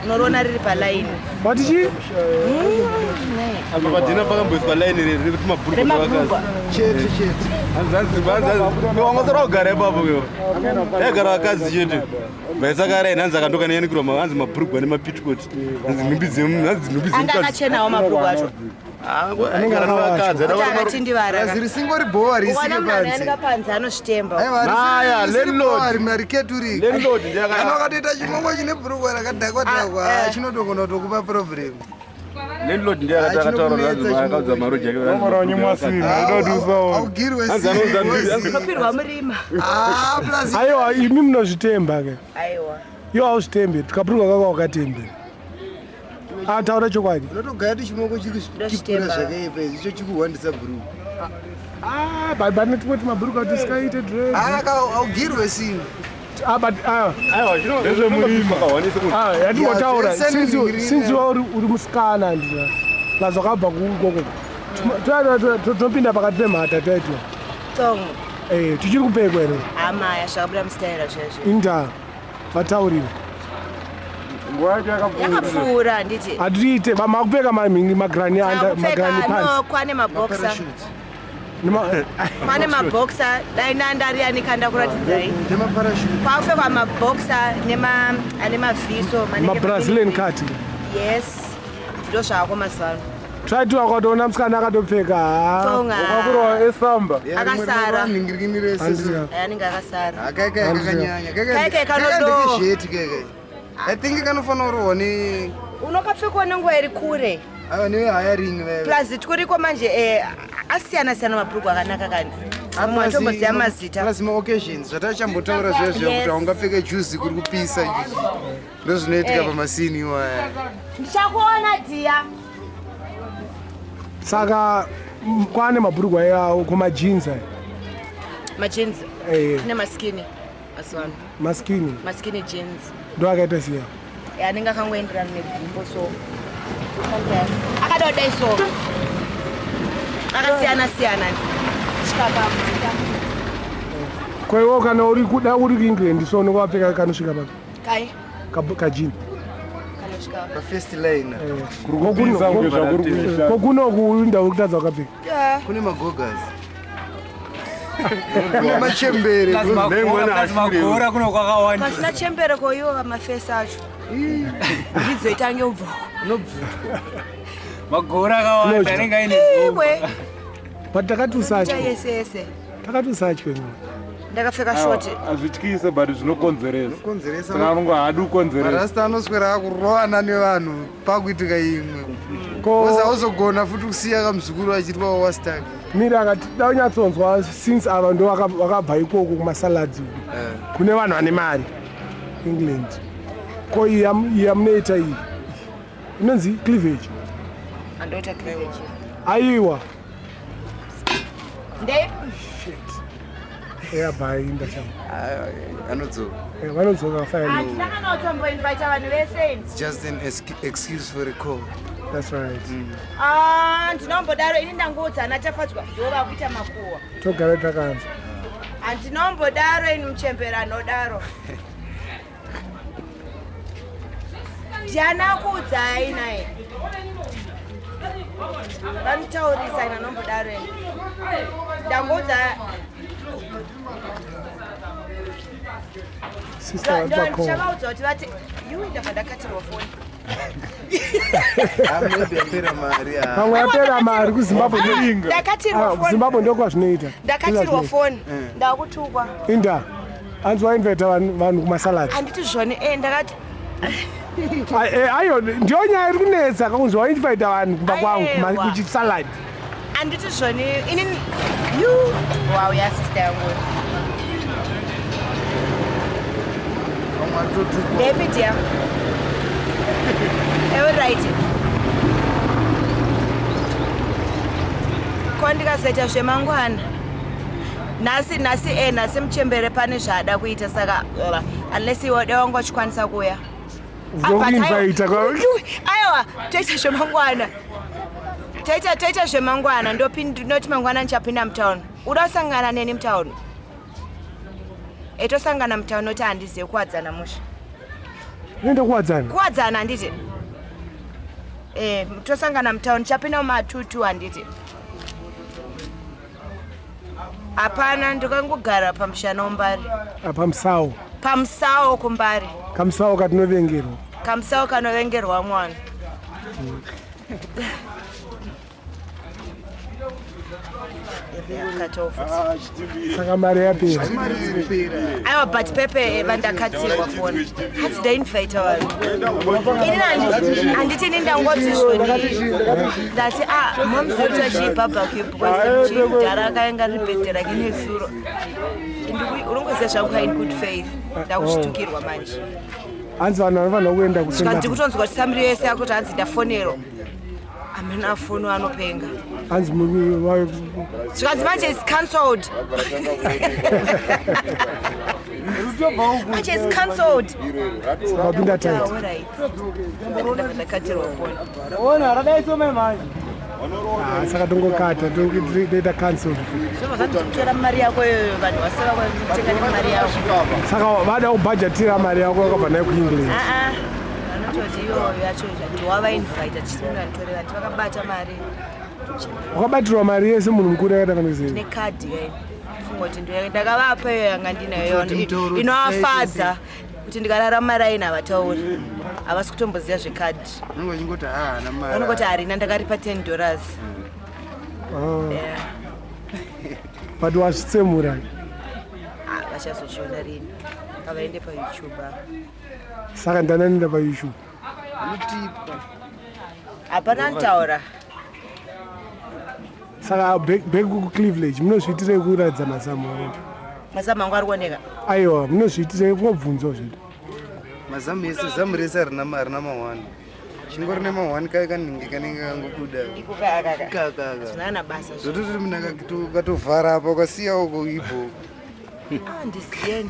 unorona riri palaini watichi apa padina pakamboiswa laini riri kuti mabhurugwa akazi chete wangosara kugara ipapo yagara akazi chete vaisaka raini hanzi akandoka neyanikirwa hanzi mabhurugwa nemapitikoti hanzi nhumbi anga akachenawo mabhurugwa acho ziri singori bhowa risike panzi anosvitemba anokatoita chimongo chine bhurugwa rakadhakwadhakwa chinotogona kutokupa problem landlord ndiye akataura maroaugirwepirwa murima aiwa imi munozvitemba ke iwo hauzvitembe tikapurwa kaka wakatembe ataura chokwadi unotogara ti chimongo chikura zvakaipa izvi icho chikuhwandisa bhuruku banetimoti mabhuruku atisingaite augirwe singa yatinotaura sinzi uri musikana ndina lazvakabva kukoko topinda pakati pemhata taitwa tichiri kupekwa ere amaya zvakabuda mustaira zvezvo inda vataurire yakapfuura handiti hatiite makupfeka magrani kwane maboksa kwane maboksa dai nandarianikanda kuratidzai kwakupfekwa maboksa ane mavhiso mabrazilian cati yes ndo zvako mazuva ano tati wakatoona musikana akatopfeka wakakurawa esamba akasara anenge akasara kaikai kanodo I think kanofanira kuone unokapfekwa nenguva iri kure newehayaring plus tikuriko manje asiyana-siyana mabhurugwa akanaka kani matomboziya mazita plus maoccasions zvatachambotaura zvezvo kuti haungapfeke juzi kuri kupisa ndo zvinoitika pamasini iwaya ndichakuona dhiya saka kwane mabhurugwa yawo kumajinsi majins nemaskini masivano maskini jeans ndo akaita siya anenge akangoenderana negumbo so akadodai so akasiyana-siyana kwaiwo kana uri kuda uri kuengland so nokavapfeka kanosvika papi kai kajini pafirst line kokunoku ndauri kutadza wakapfeka kune magogas machembere pasina chembere koiwo vamafesi acho zvizoitange ubva magora akawanda anenge aine but takatiusachayesese takatiusachwe ndakapfeka shoti hazvityise but zvinokonzeresa anongo haadi kukonzeresa marasta anoswera akuroana nevanhu pakuitika imwe koza auzogona futi kusiya kamuzukuru achitwa wawastaki miri akati daunyatsonzwa since ava ndo vakabva ikoko kumasaladzi kune vanhu vane mari england ko iya munoita iyi inonzi cleavage andoita cleavage aiwa vanodzoka just an excuse for a call. That's right. Ndinombodaro ini ndangoudza ana tafadzwa ndova kuita makuwa togara takanza ndinombodaro ini muchembera anodaro ndiana kuudzai naye vanitaurisa ina nombodaro ini ndangoudza ndichavaudza kuti vati ndabva ndakatirwa foni vamwe apera mari kuzimbabwe zimbabwe ndokwa zvinoita ndakatirwa foni ndakutukwa inda hanzi wainvita vanhu kumasaladi handiti zvoni ndakati aiyo ndiyo nyaya iri kunetsa kakunzi wainvita vanhu kumba kwangu kuchisaladi handiti zvoni inini wow yasista yangu David right kondikazoita zvemangwana nhasi muchembere pane zvada kuita saka unless iwode wangachikwanisa kuya aiwa toita zvemangwana toita zvemangwana ndoti mangwana ndichapinda mutauni uda kusangana neni mutauni etosangana mutauni oti handizive kuwadzana musha Nende kuwadzana. Kuwadzana handiti. Tosangana mtown chapinda mumatutu handiti. Hapana ndikangogara pamushana woMbare. Pamusawo. Pamusawo kuMbare. Kamusawo katinovengerwa. Kamusawo kanovengerwa mwana. Saka mari yapera. Aiwa but pepe vandakatirwa fona. Hati ndainvita vanhu. Ini handiti nindangoti zvoni. Ndati mamuzoti achibhabhakyu because chidhara akaenga ribhedhera kine suro. Unongoziva zvangu in good faith. Ndakuchitukirwa manje. Hanzi vanhu vanofana kuenda kusenda. Ndikutonzwa kuti samiri yese yakuti hanzi ndafonero. Amena fono anopenga. Hanzi mumi Zvikanzi manje is cancelled. Manje is cancelled. Wapinda tight. Ndakatirwa fona. Ona radaiso manje. Saka tongokata toita cancel. Tora mari yako vanhu vasara kutenga mari yako. Saka vada kubudgetira mari yako wakabva nayo kuEngland. Vanototi iyoyo yacho ndiwavainvita tisinga nditore vantu vakabata mari. Wakabatirwa mari yese munhu mukuru yakatanga kuziva. Nekadhi fungoti ndakavapa iyo yanga ndinayo inovafadza kuti ndikararama raini havatauri. Havasi kutomboziva zvekadhi. Vanongoti harina ndakaripa $10. But wazvitsemura. Vachazozviona rini. Ngavaende paYouTube. Saka ndananenda paYouTube. Hapana ntaura. Saka back kuCleveland munozviitire kuratidza mazamu. Mazamu angu ari kuoneka. Aiwa munozviitire kungobvunzawo zvinhu. Mazamu ese zamu rese harina mawani. Chingori nema1 kanenge kangokuda. Kaka. Zvina basa. Zvototi munhu akatovhara apa ukasiya uko ipo. Ndisiyeni.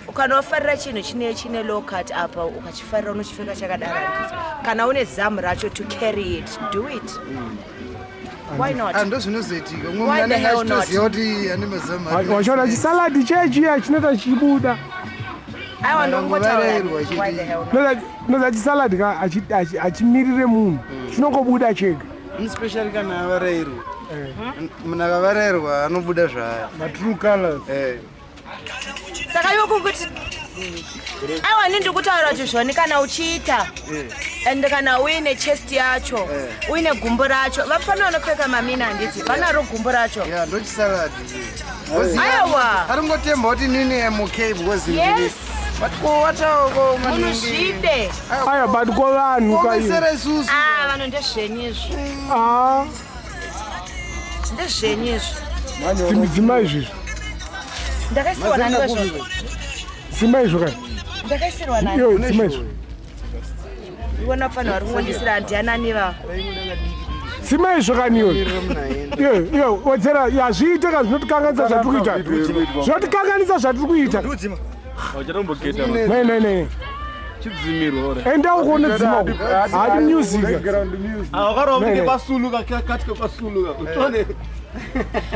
Ukanofarira chinhu chine low cut apa ukachifarira unochipfeka chakadaro handiti. Kana une zamu racho to carry it, do it. Why not? Ando zvinozoitika. Umwe munhu achitoziva kuti ane mazamu. Wachiona chisaladi chechiya chinoita chichibuda. Aiwa ndongotaura. Why the hell not? Noza chisaladi achimirire munhu chinongobuda chega. Especially kana avarairwa. Munhu akavarairwa anobuda zvaya. True colors. Saka iwe kuti aiwa nini ndikutaura kuti zvoni kana uchiita and kana uine chest yacho uine gumbo racho vapana vanopfeka mamina handiti vanaro gumbo racho ndochisaladi aiwa aringotemba kuti nini MK because yes wataoko munuzvide aya but ko vanhu kaisere isusu vanhu ndezvenyizvo ndezvenyizvo dzima izvizvi ndakaisirwa nani kwezvo dzima izvo kai ndakaisirwa nani iyo dzima izvo iwona fanira vari kungondisira handianani va dzima izvo kani iyo Wedzera yazviite kana zvinotikanganisa zvatiri kuita zvinotikanganisa zvatiri kuita ne chidzimirwa enda ukuone dzima hadi music wakarovike pasuluka katika pasuluka utone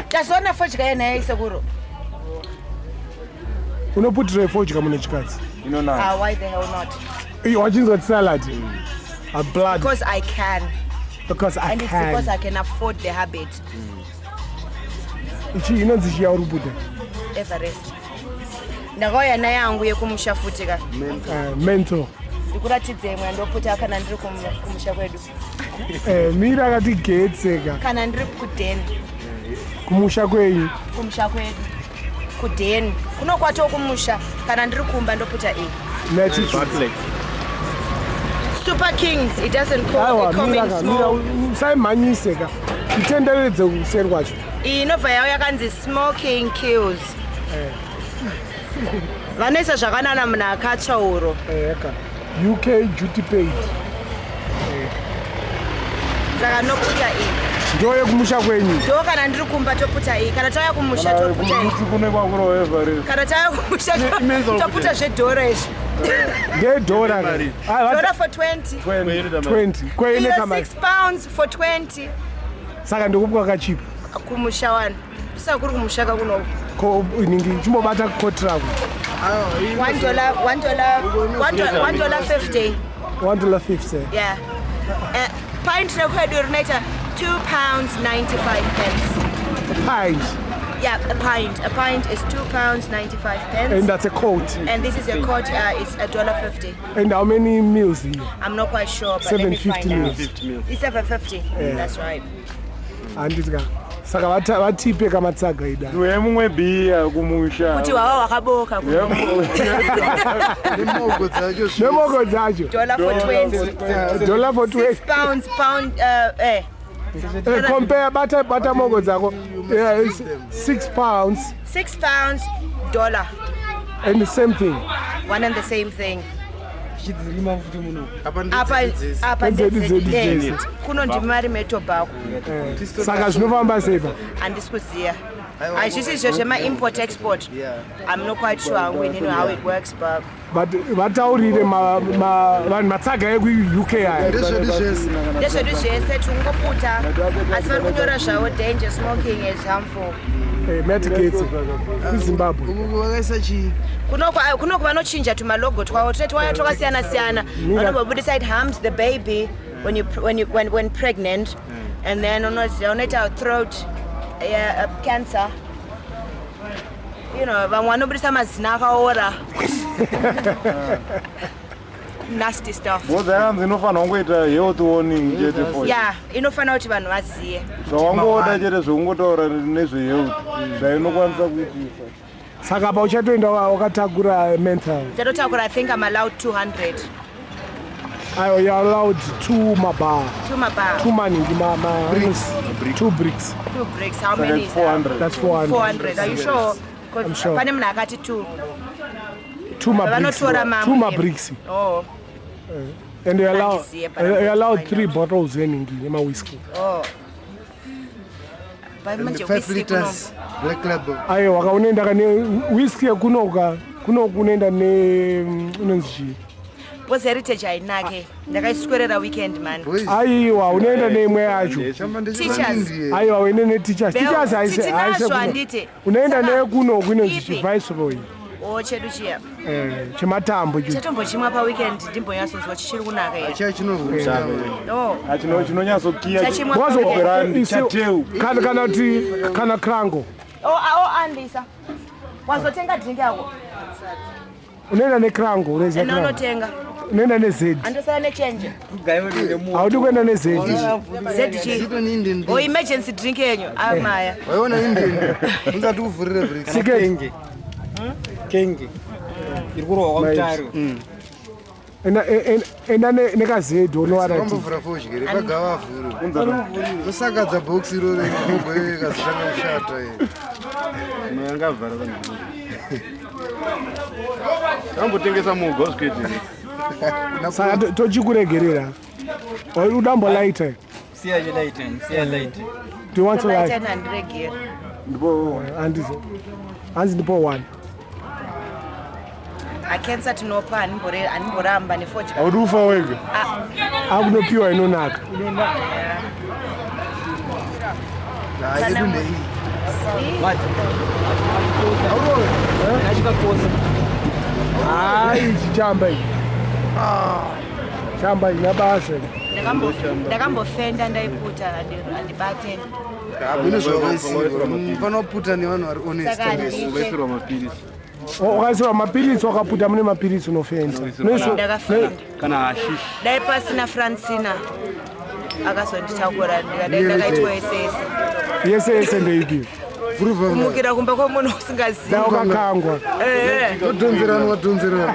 tazoona fodya yena yaisekuro unoputire fodya mune chikadzi why the hell not wachinzwa salad a blood because I can and it's because I can afford the habit ichi inonzi chiya uri kuputa Everest ndakauya naye yangu yekumusha futi ka mental ndikuratidze imwe ndoputa kana ndiri kumusha kwedu mira akati getseka kana ndiri kudeni kumusha kwenyu kudeni kunokwatawo kumusha kana ndiri kumba ndoputa Super Kings, it doesn't call it coming small. Saimhanyiseka itenderedze kuseri kwacho inobva yawo yakanzi smoking kills vanoisa zvakanana munhu akatsvauro UK duty paid saka noputa iyi ndo yekumusha kwenyu ndo kana ndiri kumba toputa iyi kana tauya kumusha toputa iyi kana tauya kumusha toputa zvedhora izvi ndedhora dhora for 20 kweine £6 for 20 saka ndokupwa kachipa kumusha wanu saka kuri kumusha kakuno ingi chimbobata kotrako $1.50. $1.50. Yeah. Pint record urinator £2.95. A pint. Yeah, a pint. A pint is £2.95. And that's a quart. And this is a quart. It's $1.50. And how many meals here? I'm not quite sure, but let me find 750 out. meals. It's 750. Yeah. That's right. Andika. Saka vatipe kamatsaga ida. Ndiwe mumwe bhiya kumusha. Kuti wawa wakaboka. Nemogo dzacho. $1 for 20. $1 for 20. Compare butter mogo dzako. Yeah, it's £6. £6, $1. And the same thing. One and the same thing. Apa ndedzedze. Kuno ndimari metobhako. Saka zvinofamba sepa. Handisi kuziya. Hazvisi izvo zvema-import export. I'm not quite sure how it works, but vataurire vanhu matsaga eku-UK aya ndezvedu zvese tingoputa asi vari kunyora zvavo danger smoking is harmful. Medicates kuZimbabwe kunoku vanochinja tumalogo twavo twaya twakasiyana-siyana vanombobudisa it harms the baby when pregnant, and then unoita throat cancer. Vamwe vanobudisa mazina akaora. Nasty stuff. Bozayanzi inofanira kungoita health warning chete for. Yeah, inofanira kuti vanhu vaziye. Zvawangoda chete zvekungotaura nezvehealth zvainokwanisa kuitisa. Saka pa uchatoenda wakatakura mental. Uchatotakura, I think I'm allowed 200. You're allowed 2 mabar. 2 mabar. 2 maningi bricks. 2 bricks. 2 bricks. How many is that? 400. That's 400. 400. Are you sure? I'm sure. Pane munhu akati 2. 2 bricks. Oh. And you're allowed 3 bottles in whiskey. Oh. 5 liters black label. Ayo wakaunenda kane whiskey kunoka unoenda ne unonzi Because heritage hainake. Ndakaiswerera weekend man. Aiwa unoenda neimwe yacho. Teachers. Aiwa unoenda ne teachers. Teachers aise. Unoenda ne kuno inonzi viceroy. Oh, chedu chiya. Chematambo chicho. Chatombo chimwa pa weekend ndimbonyatsonzwa chichiri kunaka here. Acha chinovhuta. No. Chinonyatsokiya. Chateu. Kana krango. Andisa. Wazotenga drink yako. Unoenda nekrango, unaweza krango. Unotenga. Unoenda ne Z. Andosala ne change. Haudi kwenda ne Z. Z chi. Oh, emergency drink yenyu. Amaya. Waiona Indian. Unzati uvhurire bricks. Sikenge. Kenge. Irikurowa kwamutaro. Enda nekazedho unowana timbovhura fodyere pagava vhuru kusakadza bhokisi iroro mobwe kazitanga kushata Yangavhara vanhu. Tambotengesa mugosketi. Saka tochikuregerera. Udambo lighter. Siya lighter. Do you want to light? Light and reggae. Ndipo hanzi ndipo 1. Akensa tinopa animboramba nefodya. Audufa wega. Akunopiwa inonaka. Chichamba iyi. Chamba inabasa. Ndakambofenda ndaiputa andibate. Vanoputa nevanhu vari honest. Ukaisirwa mapirisi. Ukaisirwa mapirisi wakaputa mune mapirisi unofenda. Ndakafenda. Kana hashish. Dai pasina Francina akazonditakura ndakaitwa yese ndeipi. kumukira kumba kwomunhu usingazivi. Wakakangwa. Wadhonzerana.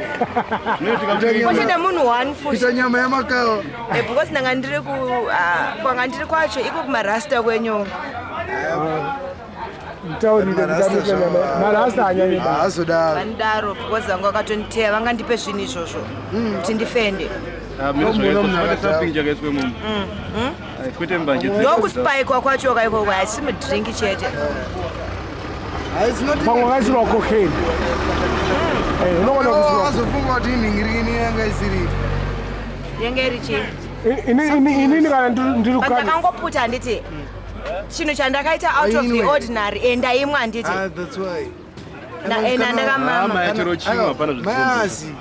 Kwachine munhu 1 fushi. Kuita nyama yamakao. Because ndanga ndiri kwanga ndiri kwacho iko kumarasta kwenyu. Mtaurire marasta anyanye Azodaro. Vandaro because vanga vakatonditeya vangandipe zvinhu izvozvo kuti ndifende. Ndokuspikwa kwacho kaikoko haisi mudrinki chete. pamwe wakaisirwa cocaine. Azofunga kuti inhingirikini yanga isiri. Yenge iri chii? Inini kana ndiri ndakangoputa handiti chinhu chandakaita out of the ordinary ndaimwa handiti. That's why. ena ndakamama Maitiro chimwa hapana Mazi.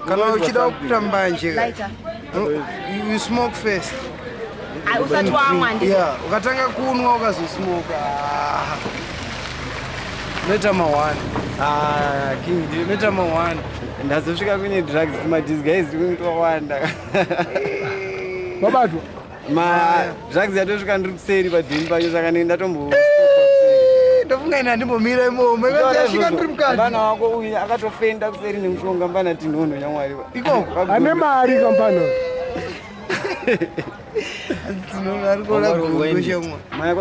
Kana uchida kupita mbanje. lighter You smoke first. usati wamwa ndi Yeah, ukatanga kunwa ukazosmoke. Leta mawani. King. Leta mawani. Ndazosvika kune drugs madisguise kutowanda. Babatu. Drugs yatosvika ndiri kuseri padhini pacho saka ndatombo. Ndofunga ina ndimbomira imomo. Ikazasvika ndiri mukati. Bana wako uyu akatofenda kuseri nemushonga mbana tinhono nyamwari. Ikoko. Ane mari kampano.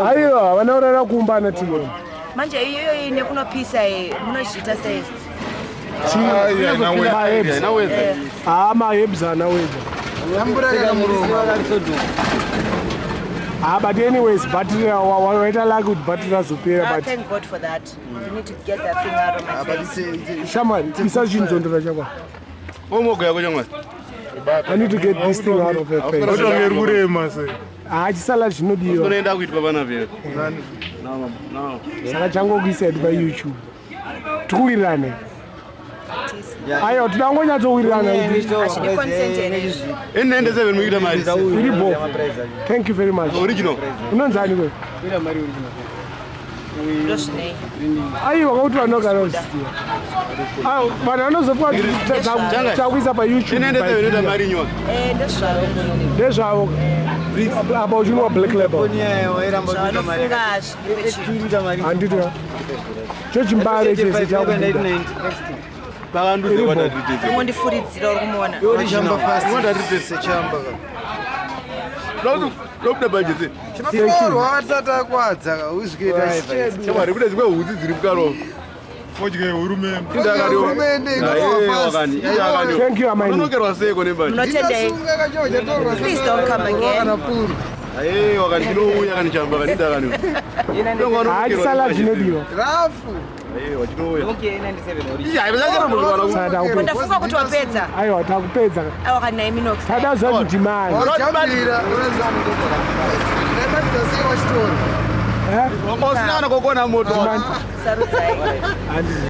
Aiwa, vanaurara kumbana tino. manje iyoyo ine kunopisa munozviita sei Mahebs anaweza. But anyways, battery waita like with battery azopera but thank God for that. You need to get that thing out of my face. shaman isa chinzondora chakwa. Omogo yako chomwe. I need to get this thing out of her face. Otonge kurema se. Chisala chinodiwa. Unoenda kuitwa bana vile. No. Saka changu kuisa pa YouTube. Tukuwirirane. Ayo tidangonyatsowirirana. Ashidi consent ene. Ende 7 muita mari. Iribo. Thank you very much. Original. Unonzani kwe? Ira mari original. Ndoshinei. Aiwa kauti vanogara usiya. Ayo vanhu vanozopuwa chakuisa pa YouTube. Ende 7 muita mari nywa. Ndosvavo. Ndezvavo. Apa uchinwa black label. Zvanofunga zviri Handito. Chochimbare chese chakubuda. Pakanduze kwatatidzira. ungondifuridzira uri kumuona Chamba fast. Ngondatitese chamba. Lokuda bajete. Chitorwa atsata akwadza uzvikuita chichedu. Chamwari kune dzimwe hudzi dziri mukaro. Fodye hurumende. Hurumende ingava Thank you, Amani. Unokerwa seko nembaji. munotendei please don't come again Aye wakandinouya kanichamba kanida kani. Chisala chinodiwa. rafu. Aye wachinouya. Okay, 97 original. Iya, ibezakera munhu wala. Sada kupedza. ndafunga kuti wapedza Aiwa takupedza. awakanaye minox Sada zoti mani. Wachambira unozama ndokora. Nemadzasiwa chitori. Wamosinana kokona moto. sarudzai